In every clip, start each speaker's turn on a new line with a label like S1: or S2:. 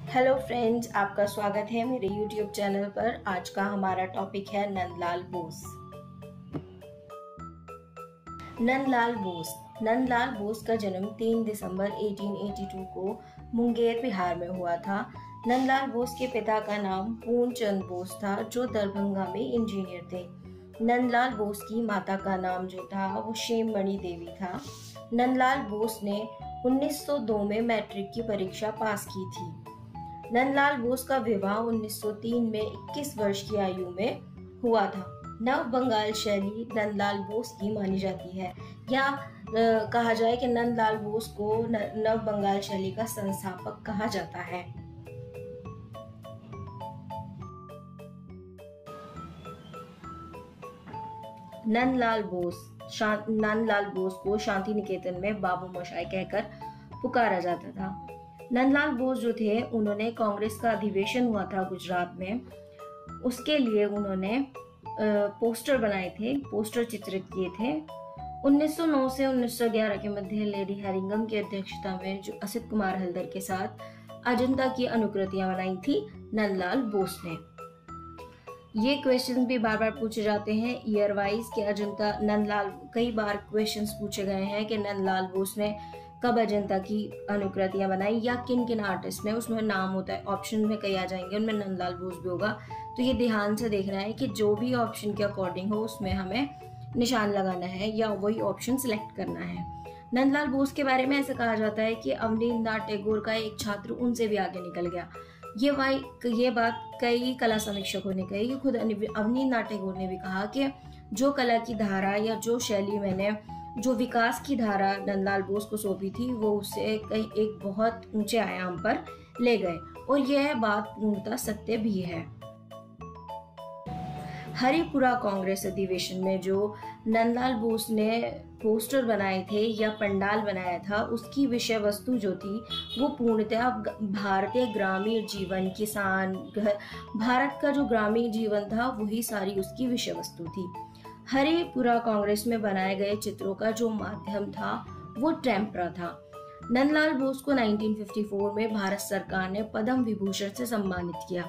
S1: Hello friends, आपका स्वागत है मेरे YouTube चैनल पर। आज का हमारा टॉपिक है नंदलाल बोस। नंदलाल बोस नंदलाल बोस का जन्म 3 दिसंबर 1882 को मुंगेर, बिहार में हुआ था। नंदलाल बोस के पिता का नाम पूर्णचंद बोस था, जो दरभंगा में इंजीनियर थे। नंदलाल बोस की माता का नाम जो था वो शेममणि देवी था। नंदलाल बोस ने 1902 में मैट्रिक की परीक्षा पास की थी। नंदलाल बोस का विवाह 1903 में 21 वर्ष की आयु में हुआ था। नव बंगाल शैली नंदलाल बोस की मानी जाती है, या कहा जाए कि नंदलाल बोस को नव बंगाल शैली का संस्थापक कहा जाता है। नंदलाल बोस को शांति निकेतन में बाबू मोशाय कहकर पुकारा जाता था। नंदलाल बोस जो थे, उन्होंने कांग्रेस का अधिवेशन हुआ था गुजरात में, उसके लिए उन्होंने पोस्टर बनाए थे, पोस्टर चित्रित किए थे। 1909 से 1911 के मध्य लेडी हैरिंगम की अध्यक्षता में जो असित कुमार हल्दर के साथ अजंता की अनुकृतियां बनाई थी नंदलाल बोस ने। ये क्वेश्चंस भी बार बार पूछे जाते हैं ईयर वाइज कि अजंता नंदलाल, कई बार क्वेश्चंस पूछे गए हैं कि नंदलाल बोस ने कब अजंता की अनुकृतियां बनाई या किन किन आर्टिस्ट ने, उसमें नाम होता है, ऑप्शन में कई आ जाएंगे, उनमें नंदलाल बोस भी होगा। तो ये ध्यान से देखना है कि जो भी ऑप्शन के अकॉर्डिंग हो उसमें हमें निशान लगाना है या वही ऑप्शन सिलेक्ट करना है। नंदलाल बोस के बारे में ऐसा कहा जाता है कि अवनींद्रनाथ टैगोर का एक छात्र उनसे भी आगे निकल गया। ये बात कई कला समीक्षकों ने कही। खुद अवनींद्रनाथ टैगोर ने भी कहा कि जो कला की धारा या जो शैली मैंने, जो विकास की धारा नंदलाल बोस को सौंपी थी, वो उसे एक बहुत ऊंचे आयाम पर ले गए, और यह बात पूर्णतः सत्य भी है। हरिपुरा कांग्रेस अधिवेशन में जो नंदलाल बोस ने पोस्टर बनाए थे या पंडाल बनाया था, उसकी विषय वस्तु जो थी वो पूर्णतः भारतीय ग्रामीण जीवन, किसान, भारत का जो ग्रामीण जीवन था वही सारी उसकी विषय वस्तु थी। हरिपुरा कांग्रेस में बनाए गए चित्रों का जो माध्यम था वो टेम्परा था। नंदलाल बोस को 1954 में भारत सरकार ने पद्म विभूषण से सम्मानित किया।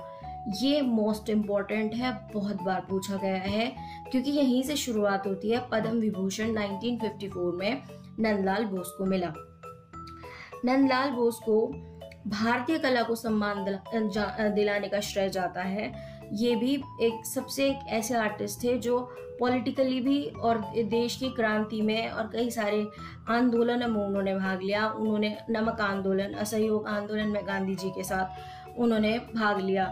S1: ये मोस्ट इम्पोर्टेंट है, बहुत बार पूछा गया है, क्योंकि यहीं से शुरुआत होती है। पद्म विभूषण 1954 में नंदलाल बोस को मिला। नंदलाल बोस को भारतीय कला को सम्मान दिलाने का श्रेय जाता है। ये भी एक ऐसे आर्टिस्ट थे जो पॉलिटिकली भी और देश की क्रांति में और कई सारे आंदोलनों में उन्होंने भाग लिया। उन्होंने नमक आंदोलन, असहयोग आंदोलन में गांधी जी के साथ उन्होंने भाग लिया।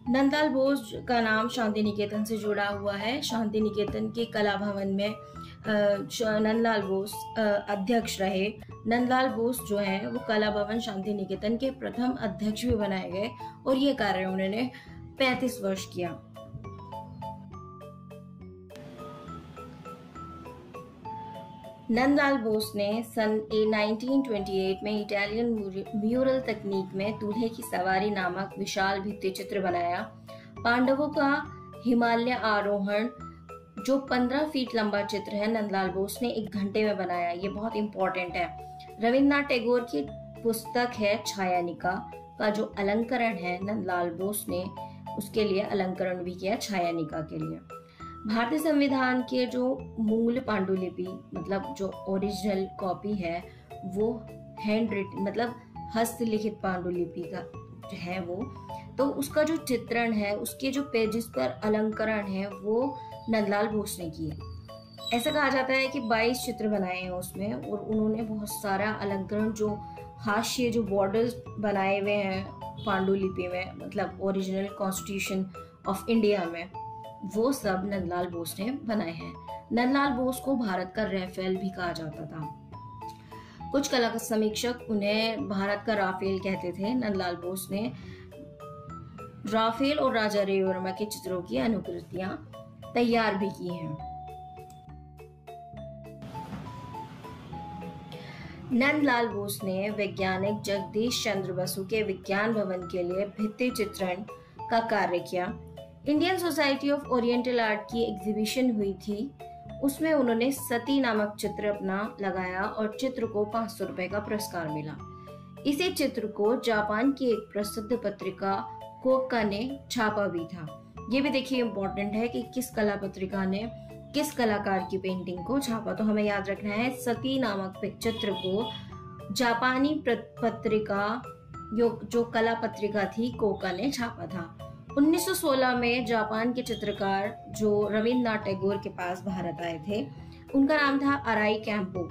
S1: नंदलाल बोस का नाम शांति निकेतन से जुड़ा हुआ है। शांति निकेतन के कला भवन में नंदलाल बोस अध्यक्ष रहे। नंदलाल बोस जो है वो कला भवन शांति निकेतन के प्रथम अध्यक्ष भी बनाए गए, और ये कार्य उन्होंने 35 वर्ष किया। नंदलाल बोस ने सन 1928 में इटालियन म्यूरल तकनीक में दूल्हे की सवारी नामक विशाल भित्ति चित्र बनाया। पांडवों का हिमालय आरोहण जो 15 फीट लंबा चित्र है, नंदलाल बोस ने 1 घंटे में बनाया। ये बहुत इंपॉर्टेंट है। रविन्द्रनाथ टैगोर की पुस्तक है छायानिका का जो अलंकरण है, नंदलाल बोस ने उसके लिए अलंकरण भी किया छायानिका के लिए। भारतीय संविधान के जो मूल पांडुलिपि, मतलब जो ओरिजिनल कॉपी है, वो हैंड रिटन, मतलब हस्तलिखित पांडुलिपि का है वो, तो उसका जो चित्रण है, उसके जो पेजेस पर अलंकरण है, वो नंदलाल बोस ने किए। ऐसा कहा जाता है कि 22 चित्र बनाए हैं उसमें, और उन्होंने बहुत सारा अलंकरण, जो हाशिए, जो बॉर्डर्स बनाए हुए हैं पांडुलिपि में, मतलब ओरिजिनल कॉन्स्टिट्यूशन ऑफ इंडिया में, वो सब नंदलाल बोस ने बनाए हैं। नंदलाल बोस को भारत का राफेल भी कहा जाता था। कुछ कला समीक्षक उन्हें भारत का राफेल कहते थे। नंदलाल बोस ने राफेल और राजा रविवर्मा के चित्रों की अनुकृतियां तैयार भी की हैं। नंदलाल बोस ने वैज्ञानिक जगदीश चंद्र बसु के विज्ञान भवन के लिए भित्ति चित्रण का कार्य किया। Indian society of oriental art की एग्जीबिशन हुई थी, उसमें उन्होंने सती नामक चित्र अपना लगाया और चित्र को 500 रुपए का पुरस्कार मिला। इसी चित्र को जापान की एक प्रसिद्ध पत्रिका कोक्का ने छापा भी था। ये भी देखिए इम्पोर्टेंट है कि किस कला पत्रिका ने किस कलाकार की पेंटिंग को छापा। तो हमें याद रखना है सती नामक चित्र को जापानी पत्रिका जो कला पत्रिका थी कोक्का ने छापा था। 1916 में जापान के चित्रकार जो रविंद्रनाथ टैगोर के पास भारत आए थे, उनका नाम था अराई कैंपो,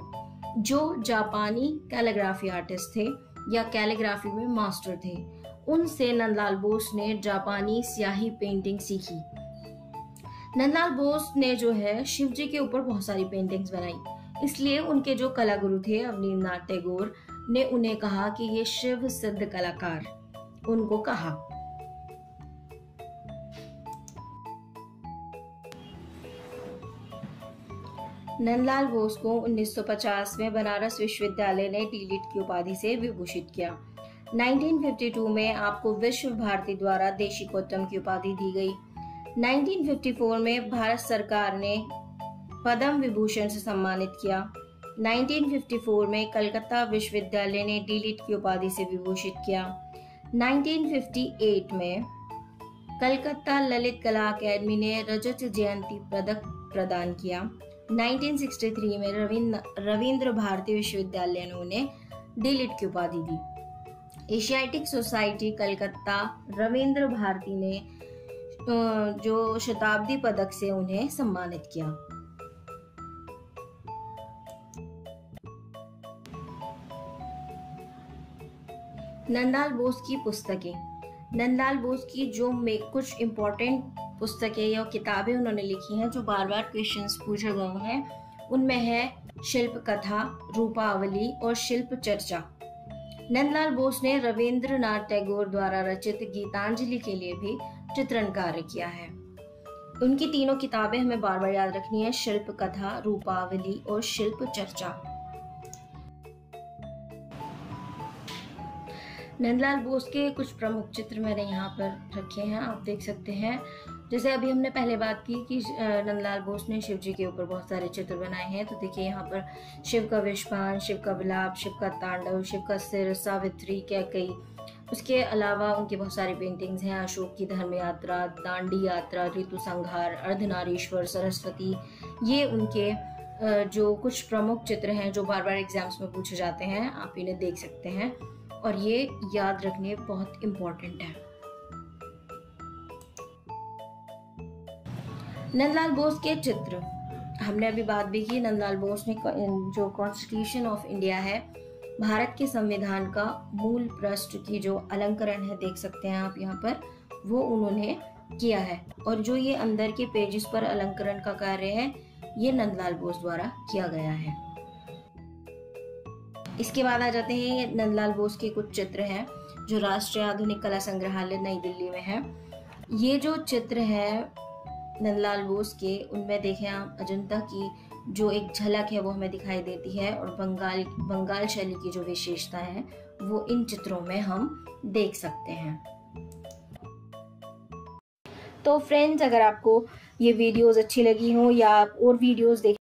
S1: जो जापानी कैलीग्राफी आर्टिस्ट थे या कैलीग्राफी में मास्टर थे। उनसे नंदलाल बोस ने जापानी स्याही पेंटिंग सीखी। नंदलाल बोस ने जो है शिव जी के ऊपर बहुत सारी पेंटिंग्स बनाई, इसलिए उनके जो कला गुरु थे रविंद्रनाथ टैगोर ने उन्हें कहा कि ये शिव सिद्ध कलाकार उनको कहा। नंदलाल बोस को 1950 में बनारस विश्वविद्यालय ने डीलिट की उपाधि से विभूषित किया। 1952 में आपको विश्व भारती द्वारा देशिकोत्तम की उपाधि दी गई। 1954 में भारत सरकार ने पद्म विभूषण से सम्मानित किया। 1954 में कलकत्ता विश्वविद्यालय ने डीलिट की उपाधि से विभूषित किया। 1958 में कलकत्ता ललित कला अकादमी ने रजत जयंती पदक प्रदान किया। 1963 में रविंद्र भारती विश्वविद्यालय ने उन्हें डीलिट की उपाधि दी। एशियाटिक सोसाइटी कलकत्ता रविंद्र भारती ने जो शताब्दी पदक से उन्हें सम्मानित किया। नंदलाल बोस की पुस्तकें। नंदलाल बोस की जो कुछ इम्पोर्टेंट पुस्तकें या किताबें उन्होंने लिखी हैं जो बार बार क्वेश्चंस पूछे गए हैं, उनमें है शिल्प कथा, रूपावली और शिल्प चर्चा। नंदलाल बोस ने रविंद्रनाथ टैगोर द्वारा रचित गीतांजलि के लिए भी चित्रण कार्य किया है। उनकी तीनों किताबें हमें बार बार याद रखनी है, शिल्प कथा, रूपावली और शिल्प चर्चा। नंदलाल बोस के कुछ प्रमुख चित्र मैंने यहाँ पर रखे हैं, आप देख सकते हैं। जैसे अभी हमने पहले बात की कि नंदलाल बोस ने शिव जी के ऊपर बहुत सारे चित्र बनाए हैं, तो देखिए यहाँ पर शिव का विषपान, शिव का विलाप, शिव का तांडव, शिव का सिर, सावित्री, कैकेयी। उसके अलावा उनकी बहुत सारी पेंटिंग्स हैं, अशोक की धर्म यात्रा, दांडी यात्रा, ऋतु संहार, अर्धनारीश्वर, सरस्वती। ये उनके जो कुछ प्रमुख चित्र हैं जो बार बार एग्जाम्स में पूछे जाते हैं, आप इन्हें देख सकते हैं और ये याद रखने बहुत इम्पोर्टेंट है। नंदलाल बोस के चित्र, हमने अभी बात भी की, नंदलाल बोस ने जो कॉन्स्टिट्यूशन ऑफ इंडिया है, भारत के संविधान का मूल पृष्ठ की जो अलंकरण है, देख सकते हैं आप यहाँ पर, वो उन्होंने किया है। और जो ये अंदर के पेजेस पर अलंकरण का कार्य है, ये नंदलाल बोस द्वारा किया गया है। इसके बाद आ जाते हैं ये नंदलाल बोस के कुछ चित्र हैं जो राष्ट्रीय आधुनिक कला संग्रहालय नई दिल्ली में है। ये जो चित्र है नंदलाल बोस के, उनमें देखें आप अजंता की जो एक झलक है वो हमें दिखाई देती है, और बंगाल शैली की जो विशेषता है वो इन चित्रों में हम देख सकते हैं। तो फ्रेंड्स, अगर आपको ये वीडियोस अच्छी लगी हो या आप और वीडियोस देख